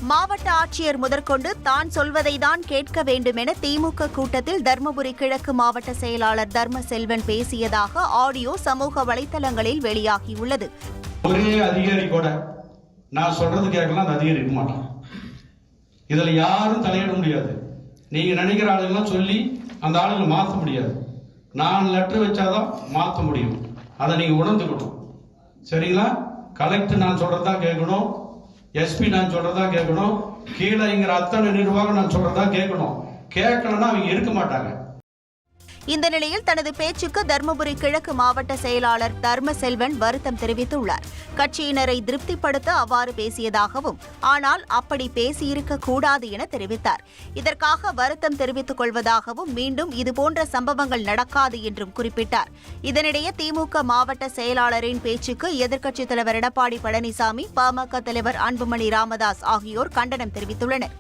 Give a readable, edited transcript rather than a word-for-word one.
மாவட்ட ஆட்சியர் முதற்கொண்டு தான் சொல்வதை தான் கேட்க வேண்டும் என திமுக கூட்டத்தில் தருமபுரி கிழக்கு மாவட்ட செயலாளர் தர்மசெல்வன் பேசியதாக ஆடியோ சமூக வலைதளங்களில் வெளியாகியுள்ளது. ஒரே அதிகாரி கூட நான் சொல்றது கேட்கலாம், அந்த அதிகாரி இருக்க மாட்டான். இதுல யாரும் தலையிட முடியாது. நீங்க நினைக்கிற ஆளுங்கெல்லாம் சொல்லி அந்த ஆளுங்களை மாற்ற முடியாது. நான் லெட்டர் வச்சாதான் மாற்ற முடியும். அதை நீங்க உணர்ந்துக்கணும். சரிங்களா? கலெக்டர் நான் சொல்றதா கேட்கணும், எஸ்பி நான் சொல்றதா கேட்கணும், கீழே இங்கிற அத்தனை நிர்வாகம் நான் சொல்றதா கேட்கணும். கேட்கலன்னா அவங்க இருக்க மாட்டாங்க. இந்த நிலையில் தனது பேச்சுக்கு தருமபுரி கிழக்கு மாவட்ட செயலாளர் தர்மசெல்வன் வருத்தம் தெரிவித்துள்ளார். கட்சியினரை திருப்திப்படுத்த அவ்வாறு பேசியதாகவும், ஆனால் அப்படி பேசியிருக்க கூடாது என தெரிவித்தார். இதற்காக வருத்தம் தெரிவித்துக் கொள்வதாகவும், மீண்டும் இதுபோன்ற சம்பவங்கள் நடக்காது என்றும் குறிப்பிட்டார். இதனிடையே திமுக மாவட்ட செயலாளரின் பேச்சுக்கு எதிர்க்கட்சித் தலைவர் எடப்பாடி பழனிசாமி, பாமக தலைவர் அன்புமணி ராமதாஸ் ஆகியோர் கண்டனம் தெரிவித்துள்ளனர்.